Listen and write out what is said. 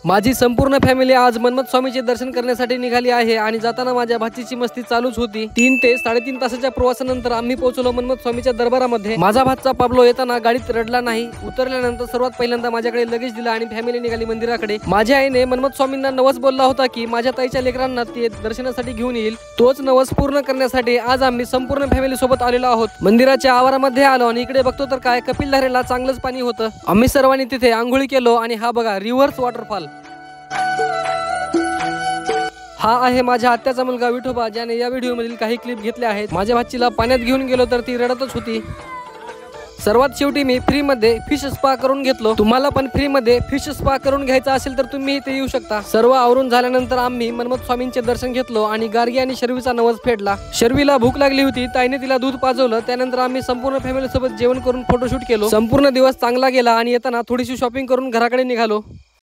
माझी संपूर्ण फॅमिली आज मन्मथ स्वामीचे दर्शन करण्यासाठी निघाली आहे आणि जाताना माझ्या भाचीची मस्ती चालूच होती। 3 ते 3.5 तासाच्या प्रवासानंतर आम्ही पोहोचलो मन्मथ स्वामीच्या दरबारामध्ये। माझा भाचा पाब्लो येताना गाडीत रडला नाही। उतरल्यानंतर सर्वात पहिल्यांदा माझ्याकडे लगेज दिला आणि फॅमिली निघाली मंदिराकडे। माझ्या आईने मन्मथ स्वामींना नवस बोलला होता की माझ्या ताईच्या लेकरांना ते दर्शनासाठी घेऊन येईल। तोच नवस पूर्ण करण्यासाठी आज आम्ही संपूर्ण फॅमिली सोबत आलेलो आहोत। मंदिराच्या आवारामध्ये आलो आणि इकडे बघतो तर काय कपिलधारेला चांगलंच पाणी होतं। आम्ही सर्वांनी तिथे आंघोळी केलो आणि हा बघा रिव्हर्स वॉटरफॉल। हा आहे माझ्या आत्याचा मुलगा विठोबा, ज्याने या व्हिडिओ मधील काही क्लिप घेतल्या आहेत। माझ्या भाचीला पाण्यात घेऊन गेलो तर ती रडतच होती। सर्वात शेवटी मी फ्री मध्ये फिश स्पा करून घेतलो। तुम्हाला पण फ्री मध्ये फिश स्पा करून घ्यायचा असेल तर तुम्ही इथे येऊ शकता। सर्व आवरून झाल्यानंतर आम्ही मन्मथ स्वामींचे दर्शन घेतलो आणि गार्गी आणि शर्वीचा नवस फेडला। शर्वीला भूक लागली होती, ताईने तिला दूध पाजवलं। त्यानंतर आम्ही संपूर्ण फॅमिली सोबत जेवण करून फोटोशूट केलो। संपूर्ण दिवस चांगला गेला आणि येताना थोडीशी शॉपिंग करून घराकडे निघालो।